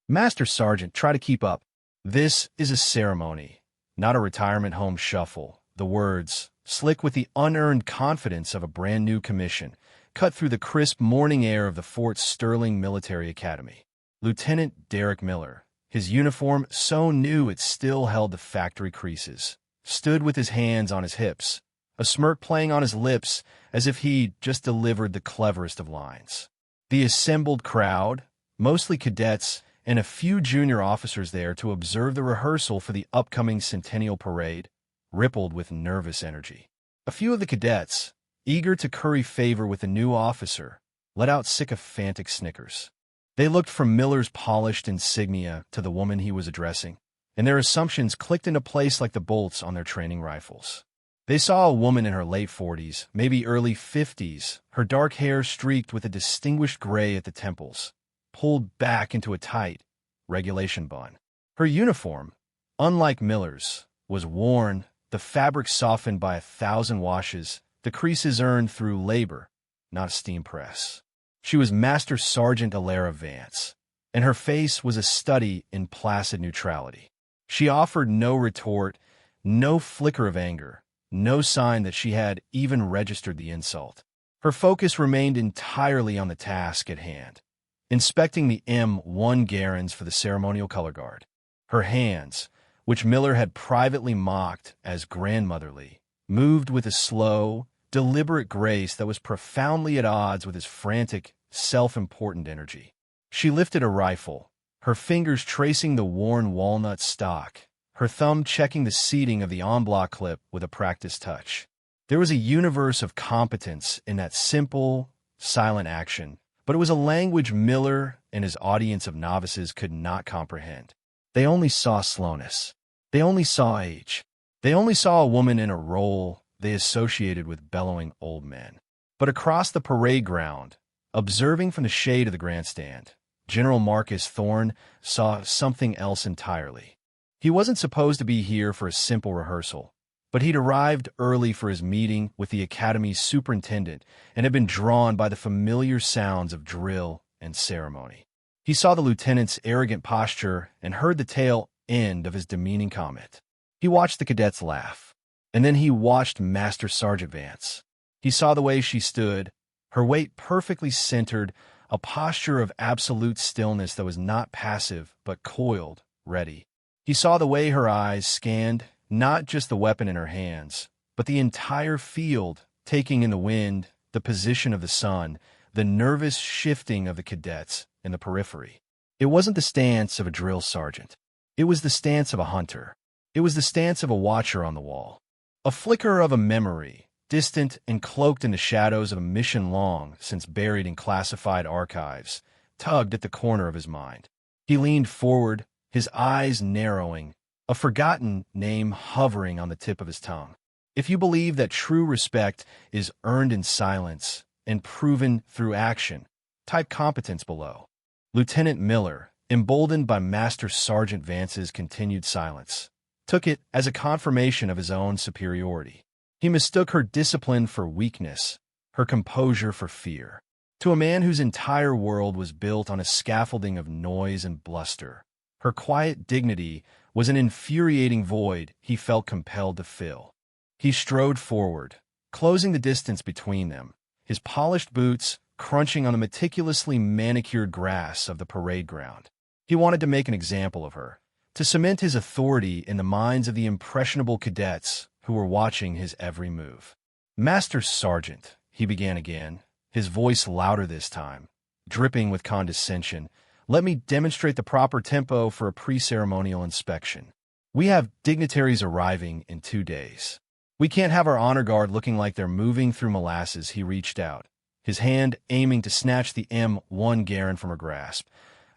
Master Sergeant, try to keep up. This is a ceremony, not a retirement home shuffle. The words, slick with the unearned confidence of a brand-new commission, cut through the crisp morning air of the fort's Sterling Military Academy. Lieutenant Derek Miller, his uniform so new it still held the factory creases, stood with his hands on his hips, a smirk playing on his lips as if he'd just delivered the cleverest of lines. The assembled crowd, mostly cadets and a few junior officers there to observe the rehearsal for the upcoming Centennial Parade, rippled with nervous energy. A few of the cadets, eager to curry favor with the new officer, let out sycophantic snickers. They looked from Miller's polished insignia to the woman he was addressing, and their assumptions clicked into place like the bolts on their training rifles. They saw a woman in her late 40s, maybe early 50s, her dark hair streaked with a distinguished gray at the temples, pulled back into a tight, regulation bun. Her uniform, unlike Miller's, was worn, the fabric softened by 1,000 washes, the creases earned through labor, not a steam press. She was Master Sergeant Alara Vance, and her face was a study in placid neutrality. She offered no retort, no flicker of anger, no sign that she had even registered the insult. Her focus remained entirely on the task at hand, inspecting the M1 Garens for the ceremonial color guard. Her hands, which Miller had privately mocked as grandmotherly, moved with a slow, deliberate grace that was profoundly at odds with his frantic, self-important energy. She lifted a rifle, her fingers tracing the worn walnut stock, her thumb checking the seating of the en-bloc clip with a practiced touch. There was a universe of competence in that simple, silent action, but it was a language Miller and his audience of novices could not comprehend. They only saw slowness. They only saw age. They only saw a woman in a role they associated with bellowing old men. But across the parade ground, observing from the shade of the grandstand, General Marcus Thorne saw something else entirely. He wasn't supposed to be here for a simple rehearsal, but he'd arrived early for his meeting with the Academy's superintendent and had been drawn by the familiar sounds of drill and ceremony. He saw the lieutenant's arrogant posture and heard the tail end of his demeaning comment. He watched the cadets laugh, and then he watched Master Sergeant Vance. He saw the way she stood, her weight perfectly centered, a posture of absolute stillness that was not passive but coiled, ready. He saw the way her eyes scanned not just the weapon in her hands, but the entire field, taking in the wind, the position of the sun, the nervous shifting of the cadets in the periphery. It wasn't the stance of a drill sergeant. It was the stance of a hunter. It was the stance of a watcher on the wall. A flicker of a memory, distant and cloaked in the shadows of a mission long since buried in classified archives, tugged at the corner of his mind. He leaned forward, his eyes narrowing, a forgotten name hovering on the tip of his tongue. If you believe that true respect is earned in silence and proven through action, type competence below. Lieutenant Miller, emboldened by Master Sergeant Vance's continued silence, took it as a confirmation of his own superiority. He mistook her discipline for weakness, her composure for fear. To a man whose entire world was built on a scaffolding of noise and bluster, her quiet dignity was an infuriating void he felt compelled to fill. He strode forward, closing the distance between them, his polished boots crunching on the meticulously manicured grass of the parade ground. He wanted to make an example of her, to cement his authority in the minds of the impressionable cadets who were watching his every move. "Master Sergeant," he began again, his voice louder this time, dripping with condescension, "let me demonstrate the proper tempo for a pre-ceremonial inspection. We have dignitaries arriving in 2 days. We can't have our honor guard looking like they're moving through molasses." He reached out, his hand aiming to snatch the M1 Garand from her grasp,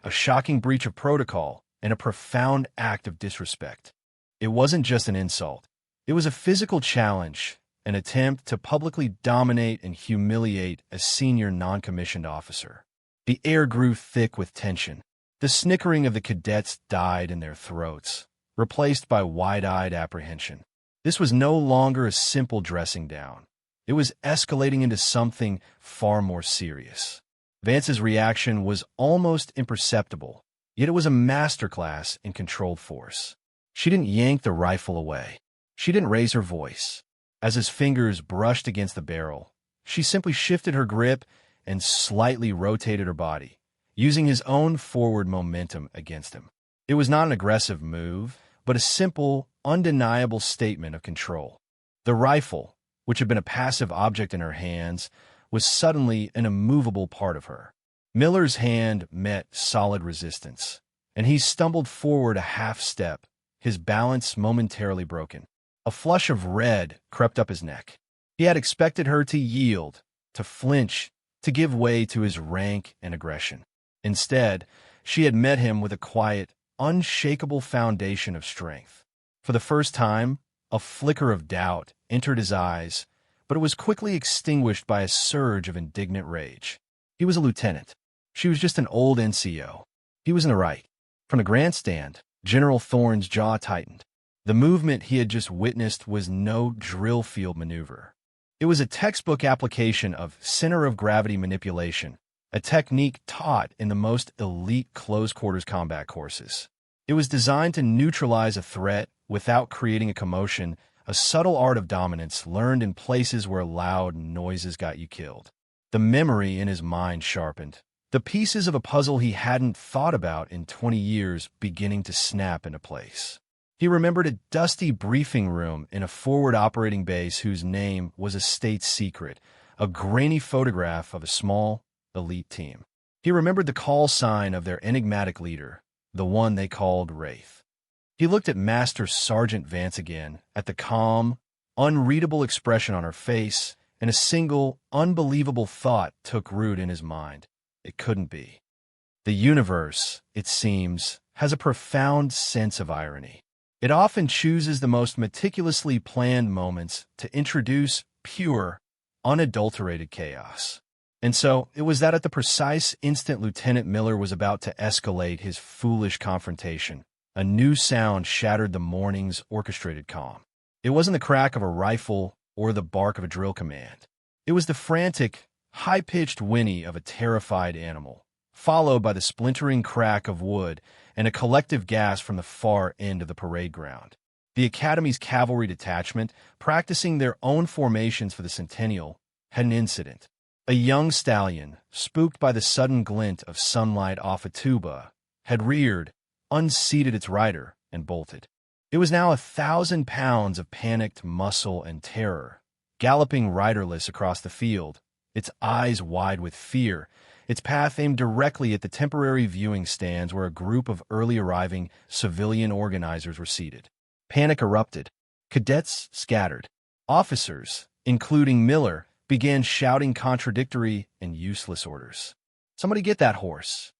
a shocking breach of protocol and a profound act of disrespect. It wasn't just an insult. It was a physical challenge, an attempt to publicly dominate and humiliate a senior non-commissioned officer. The air grew thick with tension. The snickering of the cadets died in their throats, replaced by wide-eyed apprehension. This was no longer a simple dressing down. It was escalating into something far more serious. Vance's reaction was almost imperceptible. Yet it was a masterclass in controlled force. She didn't yank the rifle away. She didn't raise her voice. As his fingers brushed against the barrel, she simply shifted her grip and slightly rotated her body, using his own forward momentum against him. It was not an aggressive move, but a simple, undeniable statement of control. The rifle, which had been a passive object in her hands, was suddenly an immovable part of her. Miller's hand met solid resistance, and he stumbled forward a half step, his balance momentarily broken. A flush of red crept up his neck. He had expected her to yield, to flinch, to give way to his rank and aggression. Instead, she had met him with a quiet, unshakable foundation of strength. For the first time, a flicker of doubt entered his eyes, but it was quickly extinguished by a surge of indignant rage. He was a lieutenant. She was just an old NCO. He was in the right. From the grandstand, General Thorne's jaw tightened. The movement he had just witnessed was no drill field maneuver. It was a textbook application of center of gravity manipulation, a technique taught in the most elite close-quarters combat courses. It was designed to neutralize a threat without creating a commotion, a subtle art of dominance learned in places where loud noises got you killed. The memory in his mind sharpened, the pieces of a puzzle he hadn't thought about in 20 years beginning to snap into place. He remembered a dusty briefing room in a forward operating base whose name was a state secret, a grainy photograph of a small, elite team. He remembered the call sign of their enigmatic leader, the one they called Wraith. He looked at Master Sergeant Vance again, at the calm, unreadable expression on her face, and a single, unbelievable thought took root in his mind. It couldn't be. The universe, it seems, has a profound sense of irony. It often chooses the most meticulously planned moments to introduce pure, unadulterated chaos. And so, it was that at the precise instant Lieutenant Miller was about to escalate his foolish confrontation, a new sound shattered the morning's orchestrated calm. It wasn't the crack of a rifle or the bark of a drill command. It was the frantic, high-pitched whinny of a terrified animal, followed by the splintering crack of wood and a collective gasp from the far end of the parade ground. The Academy's cavalry detachment, practicing their own formations for the centennial, had an incident. A young stallion, spooked by the sudden glint of sunlight off a tuba, had reared, unseated its rider, and bolted. It was now 1,000 pounds of panicked muscle and terror, galloping riderless across the field, its eyes wide with fear, its path aimed directly at the temporary viewing stands where a group of early arriving civilian organizers were seated. Panic erupted. Cadets scattered. Officers, including Miller, began shouting contradictory and useless orders. Somebody get that horse.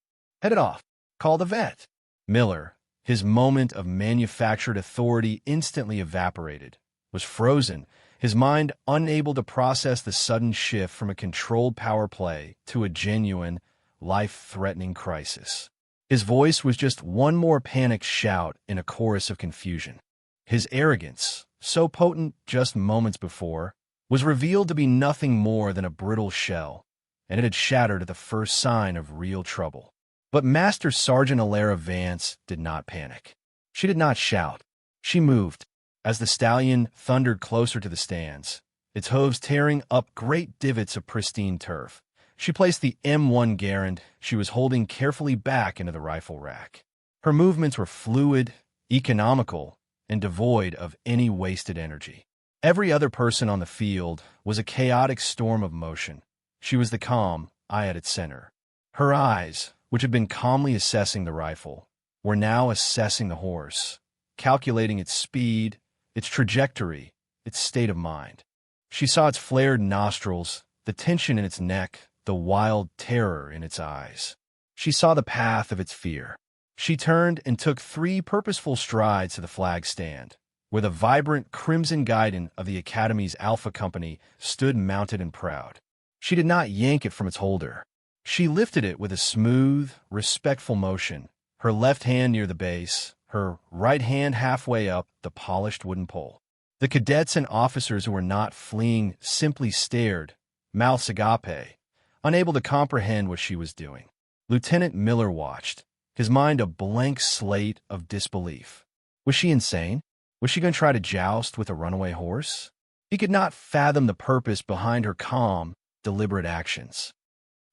Head it off. Call the vet. Miller, his moment of manufactured authority instantly evaporated, was frozen, his mind unable to process the sudden shift from a controlled power play to a genuine, life-threatening crisis. His voice was just one more panicked shout in a chorus of confusion. His arrogance, so potent just moments before, was revealed to be nothing more than a brittle shell, and it had shattered at the first sign of real trouble. But Master Sergeant Alara Vance did not panic. She did not shout. She moved. As the stallion thundered closer to the stands, its hooves tearing up great divots of pristine turf, she placed the M1 Garand she was holding carefully back into the rifle rack. Her movements were fluid, economical, and devoid of any wasted energy. Every other person on the field was a chaotic storm of motion. She was the calm eye at its center. Her eyes, which had been calmly assessing the rifle, were now assessing the horse, calculating its speed, its trajectory, its state of mind. She saw its flared nostrils, the tension in its neck, the wild terror in its eyes. She saw the path of its fear. She turned and took 3 purposeful strides to the flag stand, where the vibrant crimson guidon of the Academy's Alpha Company stood mounted and proud. She did not yank it from its holder. She lifted it with a smooth, respectful motion, her left hand near the base, her right hand halfway up the polished wooden pole. The cadets and officers who were not fleeing simply stared, mouths agape, unable to comprehend what she was doing. Lieutenant Miller watched, his mind a blank slate of disbelief. Was she insane? Was she going to try to joust with a runaway horse? He could not fathom the purpose behind her calm, deliberate actions.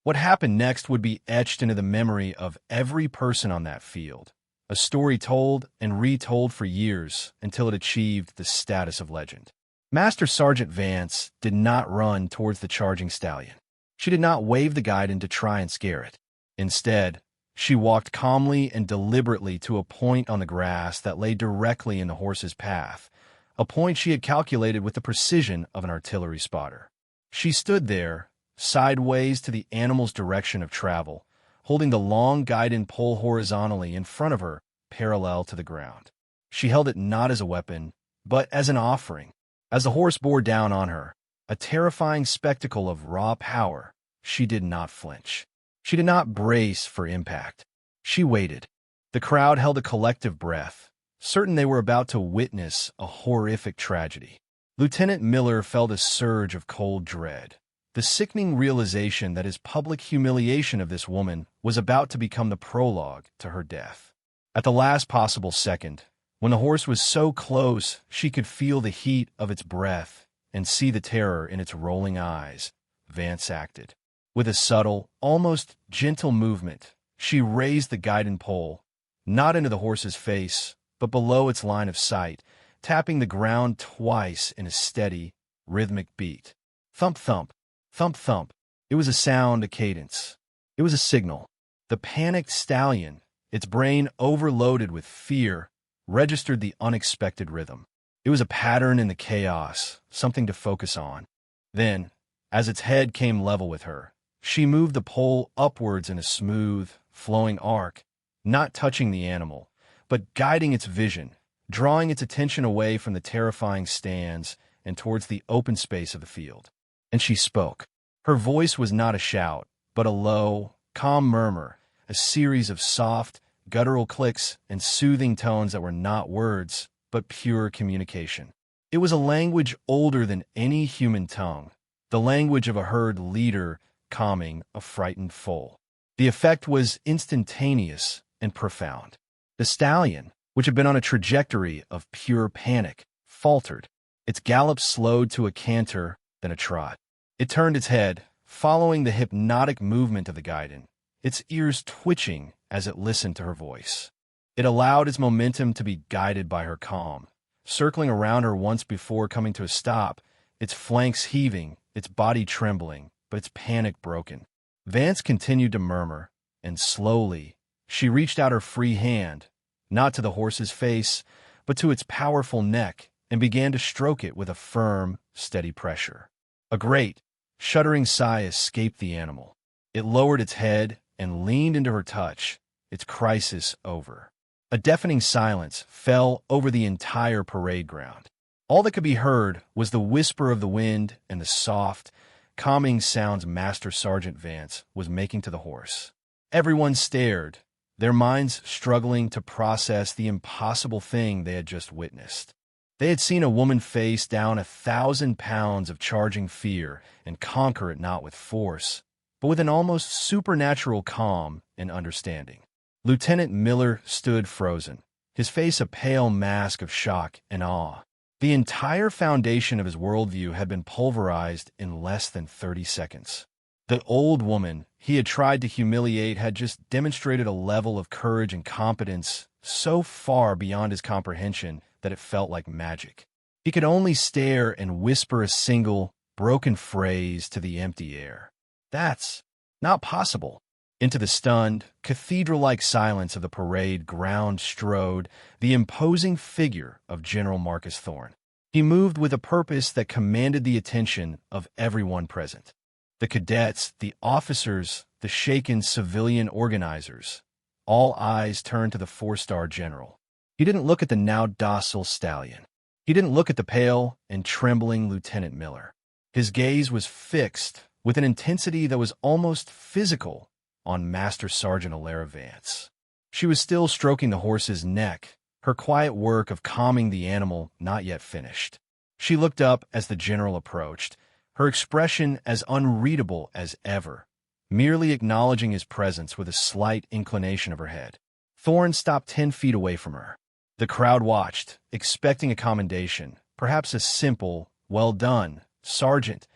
What happened next would be etched into the memory of every person on that field, a story told and retold for years until it achieved the status of legend. Master Sergeant Vance did not run towards the charging stallion. She did not wave the guidon to try and scare it. Instead, she walked calmly and deliberately to a point on the grass that lay directly in the horse's path, a point she had calculated with the precision of an artillery spotter. She stood there, sideways to the animal's direction of travel, holding the long guidon pole horizontally in front of her, parallel to the ground. She held it not as a weapon, but as an offering. As the horse bore down on her, a terrifying spectacle of raw power, she did not flinch. She did not brace for impact. She waited. The crowd held a collective breath, certain they were about to witness a horrific tragedy. Lieutenant Miller felt a surge of cold dread, the sickening realization that his public humiliation of this woman was about to become the prologue to her death. At the last possible second, when the horse was so close she could feel the heat of its breath and see the terror in its rolling eyes, Vance acted. With a subtle, almost gentle movement, she raised the guidon pole, not into the horse's face, but below its line of sight, tapping the ground twice in a steady, rhythmic beat. Thump, thump, thump, thump. It was a sound, a cadence. It was a signal. The panicked stallion, its brain overloaded with fear, registered the unexpected rhythm. It was a pattern in the chaos, something to focus on. Then, as its head came level with her, she moved the pole upwards in a smooth, flowing arc, not touching the animal, but guiding its vision, drawing its attention away from the terrifying stands and towards the open space of the field. And she spoke. Her voice was not a shout, but a low, calm murmur, a series of soft, guttural clicks and soothing tones that were not words, but pure communication. It was a language older than any human tongue, the language of a herd leader calming a frightened foal. The effect was instantaneous and profound. The stallion, which had been on a trajectory of pure panic, faltered. Its gallop slowed to a canter, then a trot. It turned its head, following the hypnotic movement of the guidon, its ears twitching as it listened to her voice. It allowed its momentum to be guided by her calm, circling around her once before coming to a stop, its flanks heaving, its body trembling, but its panic broken. Vance continued to murmur, and slowly, she reached out her free hand, not to the horse's face, but to its powerful neck, and began to stroke it with a firm, steady pressure. A great, shuddering sigh escaped the animal. It lowered its head and leaned into her touch, its crisis over. A deafening silence fell over the entire parade ground. All that could be heard was the whisper of the wind and the soft, calming sounds Master Sergeant Vance was making to the horse. Everyone stared, their minds struggling to process the impossible thing they had just witnessed. They had seen a woman face down 1,000 pounds of charging fear and conquer it not with force, but with an almost supernatural calm and understanding. Lieutenant Miller stood frozen, his face a pale mask of shock and awe. The entire foundation of his worldview had been pulverized in less than 30 seconds. The old woman he had tried to humiliate had just demonstrated a level of courage and competence so far beyond his comprehension that it felt like magic. He could only stare and whisper a single, broken phrase to the empty air. "That's not possible." Into the stunned, cathedral-like silence of the parade ground strode the imposing figure of General Marcus Thorne. He moved with a purpose that commanded the attention of everyone present. The cadets, the officers, the shaken civilian organizers, all eyes turned to the four-star general. He didn't look at the now docile stallion. He didn't look at the pale and trembling Lieutenant Miller. His gaze was fixed with an intensity that was almost physical on Master Sergeant Alara Vance. She was still stroking the horse's neck, her quiet work of calming the animal not yet finished. She looked up as the general approached, her expression as unreadable as ever, merely acknowledging his presence with a slight inclination of her head. Thorne stopped 10 feet away from her. The crowd watched, expecting a commendation, perhaps a simple, "Well done, Sergeant."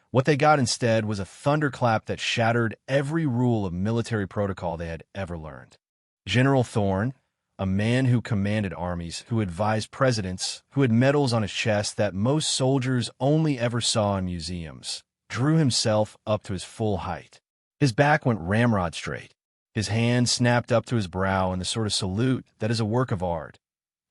What they got instead was a thunderclap that shattered every rule of military protocol they had ever learned. General Thorne, a man who commanded armies, who advised presidents, who had medals on his chest that most soldiers only ever saw in museums, drew himself up to his full height. His back went ramrod straight. His hand snapped up to his brow in the sort of salute that is a work of art.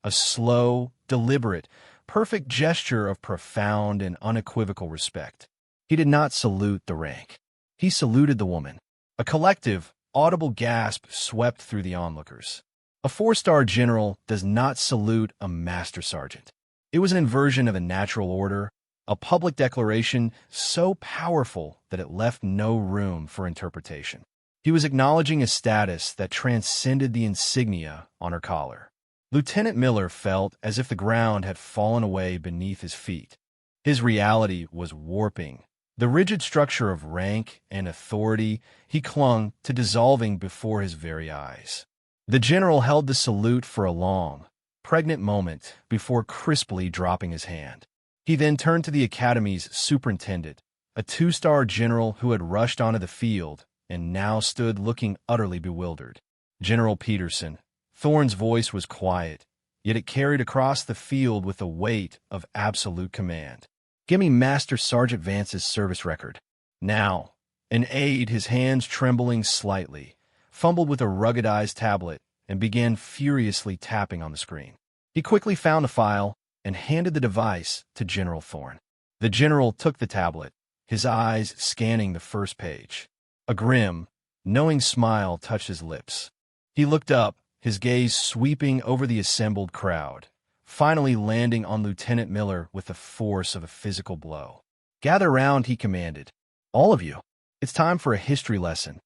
A slow, deliberate, perfect gesture of profound and unequivocal respect. He did not salute the rank. He saluted the woman. A collective, audible gasp swept through the onlookers. A four-star general does not salute a master sergeant. It was an inversion of a natural order, a public declaration so powerful that it left no room for interpretation. He was acknowledging a status that transcended the insignia on her collar. Lieutenant Miller felt as if the ground had fallen away beneath his feet. His reality was warping. The rigid structure of rank and authority he clung to dissolving before his very eyes. The general held the salute for a long, pregnant moment before crisply dropping his hand. He then turned to the academy's superintendent, a two-star general who had rushed onto the field and now stood looking utterly bewildered. General Peterson. Thorne's voice was quiet, yet it carried across the field with the weight of absolute command. "Give me Master Sergeant Vance's service record." Now. An aide, his hands trembling slightly, fumbled with a ruggedized tablet and began furiously tapping on the screen. He quickly found the file and handed the device to General Thorne. The general took the tablet, his eyes scanning the first page. A grim, knowing smile touched his lips. He looked up, his gaze sweeping over the assembled crowd, finally landing on Lieutenant Miller with the force of a physical blow. "Gather round," he commanded. "All of you. It's time for a history lesson."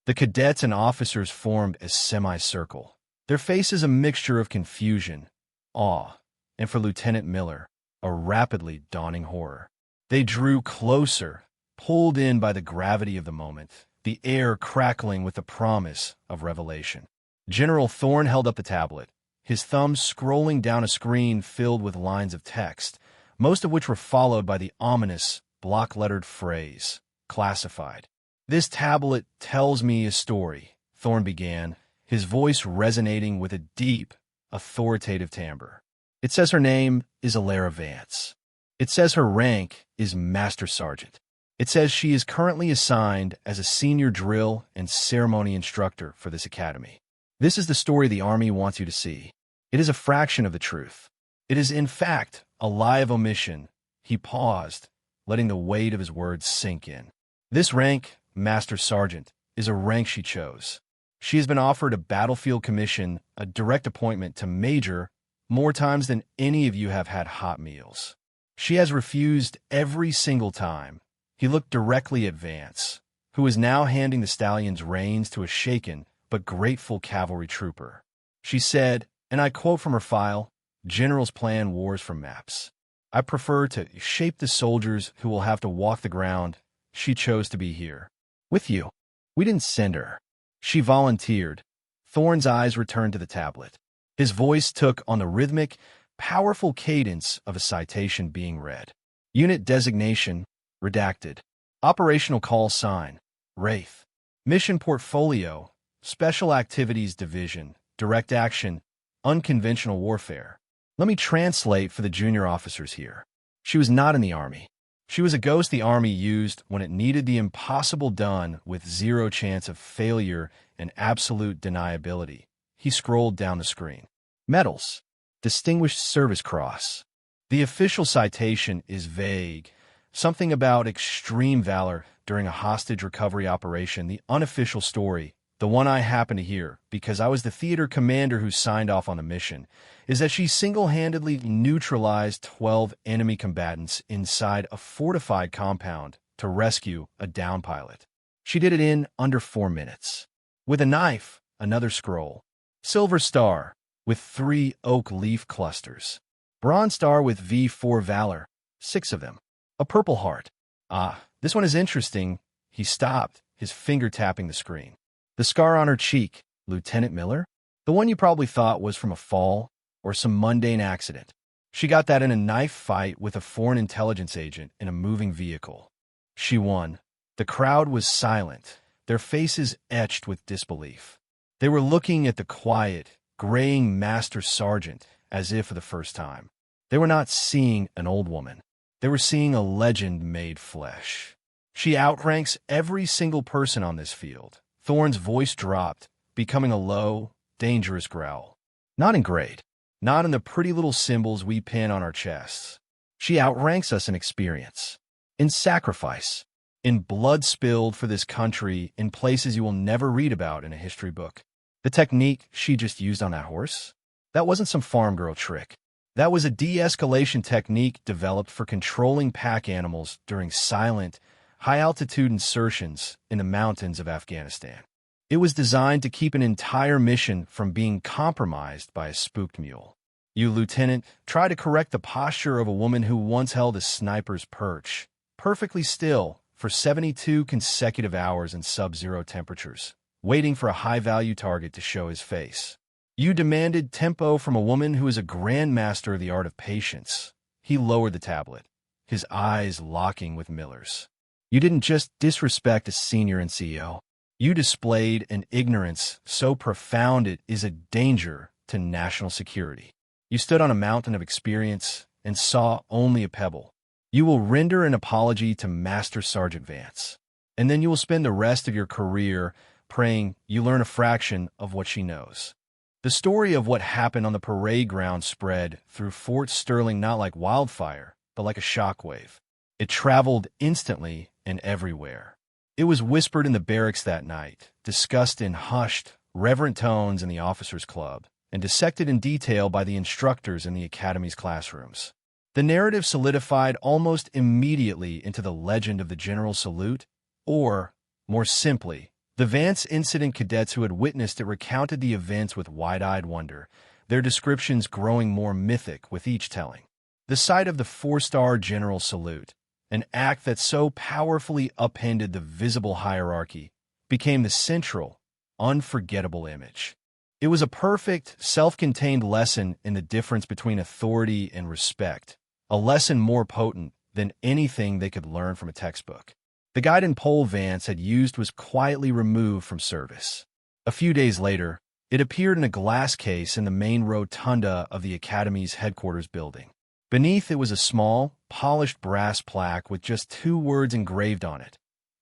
The cadets and officers formed a semicircle, their faces a mixture of confusion, awe, and for Lieutenant Miller, a rapidly dawning horror. They drew closer, pulled in by the gravity of the moment, the air crackling with the promise of revelation. General Thorne held up the tablet, his thumb scrolling down a screen filled with lines of text, most of which were followed by the ominous, block-lettered phrase, "Classified." "This tablet tells me a story," Thorne began, his voice resonating with a deep, authoritative timbre. "It says her name is Alara Vance. It says her rank is Master Sergeant. It says she is currently assigned as a senior drill and ceremony instructor for this academy. This is the story the Army wants you to see. It is a fraction of the truth. It is, in fact, a lie of omission." He paused, letting the weight of his words sink in. "This rank, Master Sergeant, is a rank she chose. She has been offered a battlefield commission, a direct appointment to Major, more times than any of you have had hot meals. She has refused every single time." He looked directly at Vance, who was now handing the stallion's reins to a shaken but grateful cavalry trooper. She said, and I quote from her file, "Generals plan wars from maps. I prefer to shape the soldiers who will have to walk the ground. She chose to be here. With you. We didn't send her. She volunteered." Thorne's eyes returned to the tablet. His voice took on the rhythmic, powerful cadence of a citation being read. "Unit designation, redacted. Operational call sign, Wraith. Mission portfolio, Special Activities Division, Direct Action, Unconventional Warfare." Let me translate for the junior officers here. She was not in the Army. She was a ghost the Army used when it needed the impossible done with zero chance of failure and absolute deniability. He scrolled down the screen. "Medals. Distinguished Service Cross." The official citation is vague. Something about extreme valor during a hostage recovery operation. The unofficial story, the one I happen to hear because I was the theater commander who signed off on the mission, is that she single-handedly neutralized 12 enemy combatants inside a fortified compound to rescue a down pilot. She did it in under 4 minutes. With a knife, another scroll. Silver Star, with 3 oak leaf clusters. Bronze Star with V4 Valor, 6 of them. A Purple Heart. "Ah, this one is interesting." He stopped, his finger tapping the screen. "The scar on her cheek, Lieutenant Miller? The one you probably thought was from a fall or some mundane accident. She got that in a knife fight with a foreign intelligence agent in a moving vehicle. She won. The crowd was silent, their faces etched with disbelief. They were looking at the quiet, graying master sergeant as if for the first time. They were not seeing an old woman. They were seeing a legend made flesh. She outranks every single person on this field. Thorne's voice dropped, becoming a low, dangerous growl. Not in grade. Not in the pretty little symbols we pin on our chests. She outranks us in experience, in sacrifice, in blood spilled for this country in places you will never read about in a history book. The technique she just used on that horse? That wasn't some farm girl trick. That was a de-escalation technique developed for controlling pack animals during silent, high-altitude insertions in the mountains of Afghanistan. It was designed to keep an entire mission from being compromised by a spooked mule. You, Lieutenant, try to correct the posture of a woman who once held a sniper's perch, perfectly still, for 72 consecutive hours in sub-zero temperatures, waiting for a high-value target to show his face. You demanded tempo from a woman who is a grandmaster of the art of patience. He lowered the tablet, his eyes locking with Miller's. You didn't just disrespect a senior NCO. You displayed an ignorance so profound it is a danger to national security. You stood on a mountain of experience and saw only a pebble. You will render an apology to Master Sergeant Vance, and then you will spend the rest of your career praying you learn a fraction of what she knows. The story of what happened on the parade ground spread through Fort Sterling not like wildfire, but like a shockwave. It traveled instantly and everywhere. It was whispered in the barracks that night, discussed in hushed, reverent tones in the officers' club, and dissected in detail by the instructors in the academy's classrooms. The narrative solidified almost immediately into the legend of the General Salute, or, more simply, the Vance incident. Cadets who had witnessed it recounted the events with wide-eyed wonder, their descriptions growing more mythic with each telling. The sight of the four-star General Salute, an act that so powerfully upended the visible hierarchy, became the central, unforgettable image. It was a perfect, self-contained lesson in the difference between authority and respect, a lesson more potent than anything they could learn from a textbook. The guidon pole Vance had used was quietly removed from service. A few days later, it appeared in a glass case in the main rotunda of the Academy's headquarters building. Beneath it was a small, polished brass plaque with just 2 words engraved on it: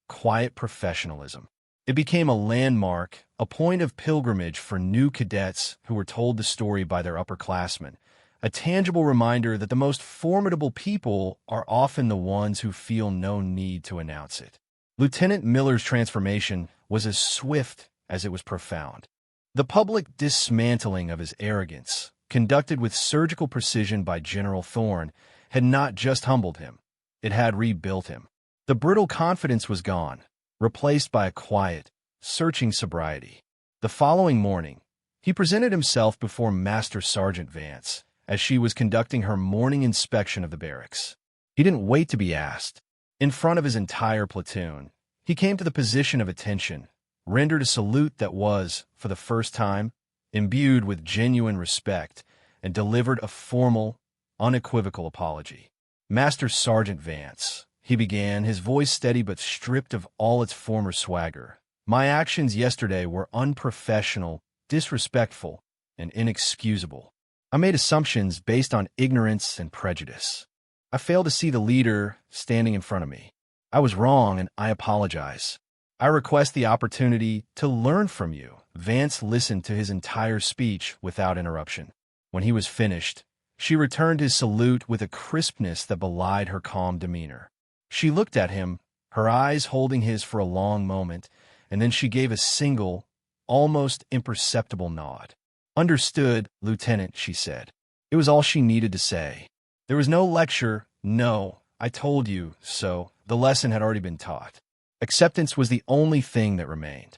quiet professionalism. It became a landmark, a point of pilgrimage for new cadets who were told the story by their upperclassmen, a tangible reminder that the most formidable people are often the ones who feel no need to announce it. Lieutenant Miller's transformation was as swift as it was profound. The public dismantling of his arrogance, conducted with surgical precision by General Thorne, had not just humbled him, it had rebuilt him. The brittle confidence was gone, replaced by a quiet, searching sobriety. The following morning, he presented himself before Master Sergeant Vance as she was conducting her morning inspection of the barracks. He didn't wait to be asked. In front of his entire platoon, he came to the position of attention, rendered a salute that was, for the first time, imbued with genuine respect, and delivered a formal, unequivocal apology. Master Sergeant Vance, he began, his voice steady but stripped of all its former swagger. My actions yesterday were unprofessional, disrespectful, and inexcusable. I made assumptions based on ignorance and prejudice. I failed to see the leader standing in front of me. I was wrong, and I apologize. I request the opportunity to learn from you. Vance listened to his entire speech without interruption. When he was finished, she returned his salute with a crispness that belied her calm demeanor. She looked at him, her eyes holding his for a long moment, and then she gave a single, almost imperceptible nod. Understood, Lieutenant, she said. It was all she needed to say. There was no lecture, no, I told you so. The lesson had already been taught. Acceptance was the only thing that remained.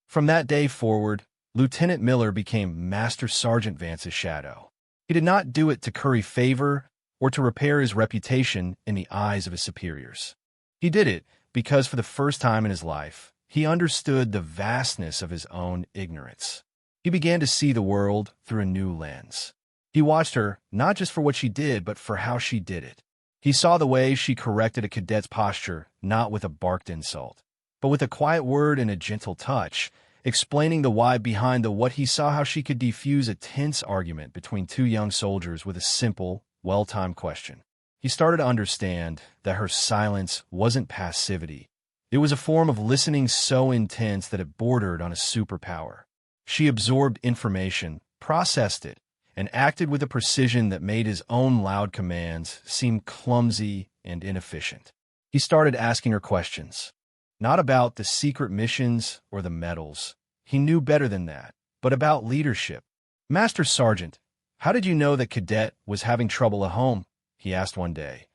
From that day forward, Lieutenant Miller became Master Sergeant Vance's shadow. He did not do it to curry favor or to repair his reputation in the eyes of his superiors. He did it because for the first time in his life, he understood the vastness of his own ignorance. He began to see the world through a new lens. He watched her not just for what she did, but for how she did it. He saw the way she corrected a cadet's posture, not with a barked insult, but with a quiet word and a gentle touch, explaining the why behind the what. He saw how she could defuse a tense argument between two young soldiers with a simple, well-timed question. He started to understand that her silence wasn't passivity. It was a form of listening so intense that it bordered on a superpower. She absorbed information, processed it, and acted with a precision that made his own loud commands seem clumsy and inefficient. He started asking her questions, not about the secret missions or the medals. He knew better than that, but about leadership. "Master Sergeant, how did you know that Cadet was having trouble at home?" he asked one day,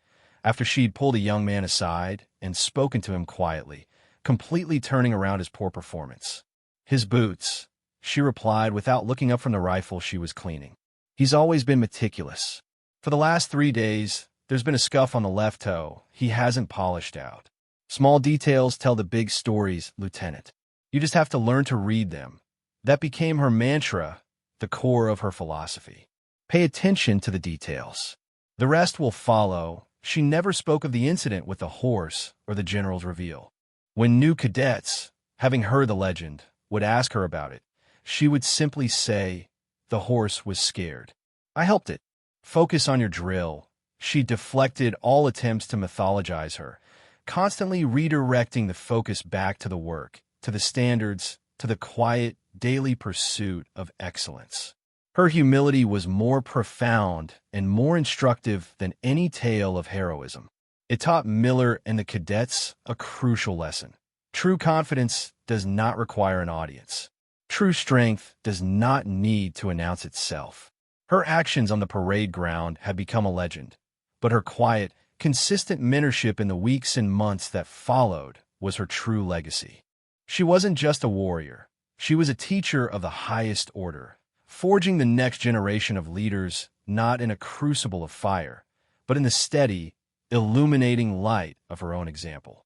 after she'd pulled a young man aside and spoken to him quietly, completely turning around his poor performance. "His boots," she replied without looking up from the rifle she was cleaning. "He's always been meticulous. For the last 3 days, there's been a scuff on the left toe he hasn't polished out. Small details tell the big stories, Lieutenant. You just have to learn to read them." That became her mantra, the core of her philosophy. Pay attention to the details. The rest will follow. She never spoke of the incident with the horse or the general's reveal. When new cadets, having heard the legend, would ask her about it, she would simply say, "The horse was scared. I helped it. Focus on your drill." She deflected all attempts to mythologize her, constantly redirecting the focus back to the work, to the standards, to the quiet, daily pursuit of excellence. Her humility was more profound and more instructive than any tale of heroism. It taught Miller and the cadets a crucial lesson. True confidence does not require an audience. True strength does not need to announce itself. Her actions on the parade ground had become a legend, but her quiet, consistent mentorship in the weeks and months that followed was her true legacy. She wasn't just a warrior. She was a teacher of the highest order, forging the next generation of leaders not in a crucible of fire, but in the steady, illuminating light of her own example.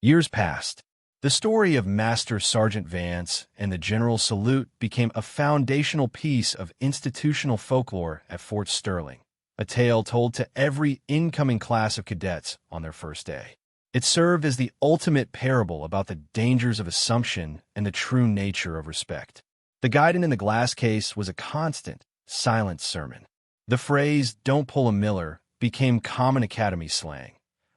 Years passed. The story of Master Sergeant Vance and the General Salute became a foundational piece of institutional folklore at Fort Sterling, a tale told to every incoming class of cadets on their first day. It served as the ultimate parable about the dangers of assumption and the true nature of respect. The guidon in the glass case was a constant, silent sermon. The phrase, "Don't pull a Miller," became common academy slang,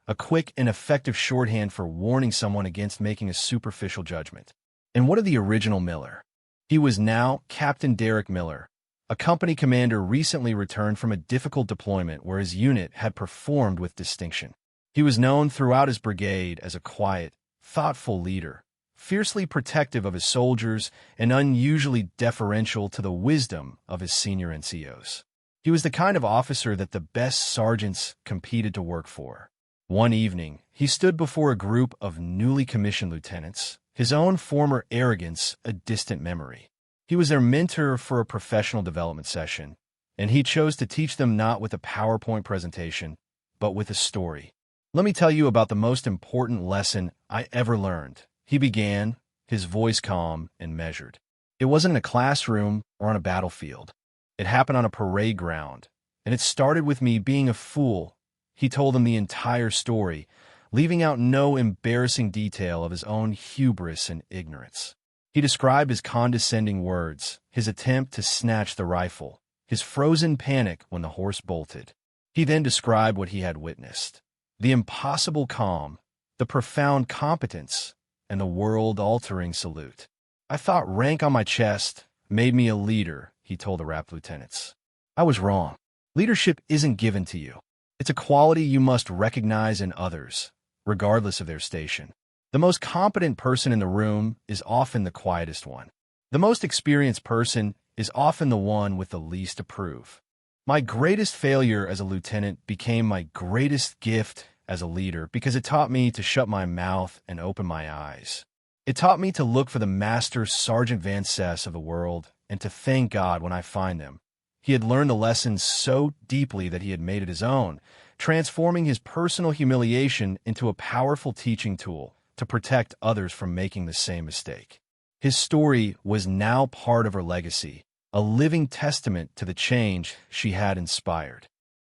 a quick and effective shorthand for warning someone against making a superficial judgment. And what of the original Miller? He was now Captain Derek Miller, a company commander recently returned from a difficult deployment where his unit had performed with distinction. He was known throughout his brigade as a quiet, thoughtful leader, fiercely protective of his soldiers and unusually deferential to the wisdom of his senior NCOs. He was the kind of officer that the best sergeants competed to work for. One evening, he stood before a group of newly commissioned lieutenants, his own former arrogance a distant memory. He was their mentor for a professional development session, and he chose to teach them not with a PowerPoint presentation, but with a story. "Let me tell you about the most important lesson I ever learned," he began, his voice calm and measured. "It wasn't in a classroom or on a battlefield. It happened on a parade ground, and it started with me being a fool." He told them the entire story, leaving out no embarrassing detail of his own hubris and ignorance. He described his condescending words, his attempt to snatch the rifle, his frozen panic when the horse bolted. He then described what he had witnessed: the impossible calm, the profound competence, and the world-altering salute. "I thought rank on my chest made me a leader," he told the rapt lieutenants. "I was wrong. Leadership isn't given to you. It's a quality you must recognize in others, regardless of their station. The most competent person in the room is often the quietest one. The most experienced person is often the one with the least to prove." My greatest failure as a lieutenant became my greatest gift as a leader because it taught me to shut my mouth and open my eyes. It taught me to look for the Master Sergeant Vances of the world and to thank God when I find them. He had learned the lessons so deeply that he had made it his own, transforming his personal humiliation into a powerful teaching tool to protect others from making the same mistake. His story was now part of her legacy, a living testament to the change she had inspired.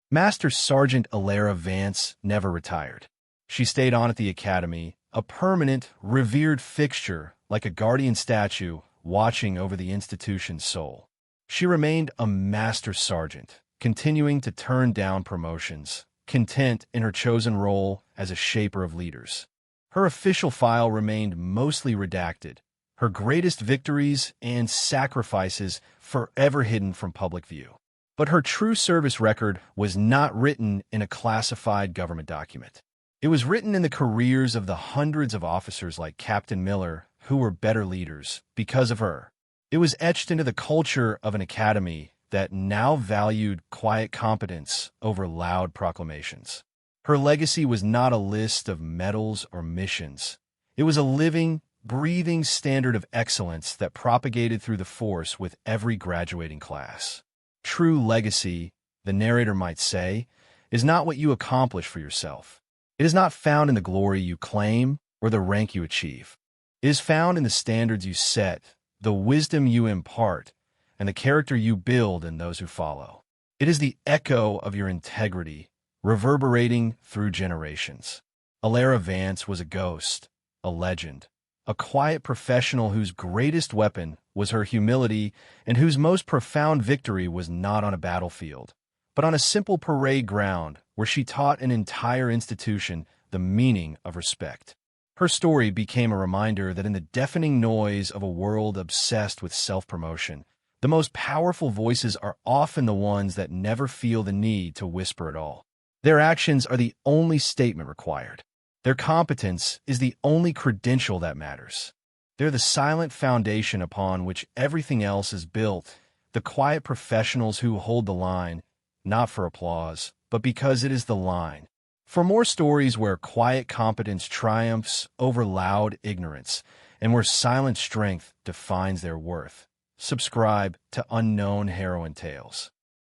Master Sergeant Alara Vance never retired. She stayed on at the academy, a permanent, revered fixture like a guardian statue watching over the institution's soul. She remained a master sergeant, continuing to turn down promotions, content in her chosen role as a shaper of leaders. Her official file remained mostly redacted, her greatest victories and sacrifices forever hidden from public view. But her true service record was not written in a classified government document. It was written in the careers of the hundreds of officers like Captain Miller who were better leaders because of her. It was etched into the culture of an academy that now valued quiet competence over loud proclamations. Her legacy was not a list of medals or missions. It was a living, breathing standard of excellence that propagated through the force with every graduating class. True legacy, the narrator might say, is not what you accomplish for yourself. It is not found in the glory you claim or the rank you achieve. It is found in the standards you set, the wisdom you impart, and the character you build in those who follow. It is the echo of your integrity, reverberating through generations. Alara Vance was a ghost, a legend, a quiet professional whose greatest weapon was her humility and whose most profound victory was not on a battlefield, but on a simple parade ground where she taught an entire institution the meaning of respect. Her story became a reminder that in the deafening noise of a world obsessed with self-promotion, the most powerful voices are often the ones that never feel the need to whisper at all. Their actions are the only statement required. Their competence is the only credential that matters. They're the silent foundation upon which everything else is built, the quiet professionals who hold the line, not for applause, but because it is the line. For more stories where quiet competence triumphs over loud ignorance, and where silent strength defines their worth, subscribe to Unknown Heroine Tales.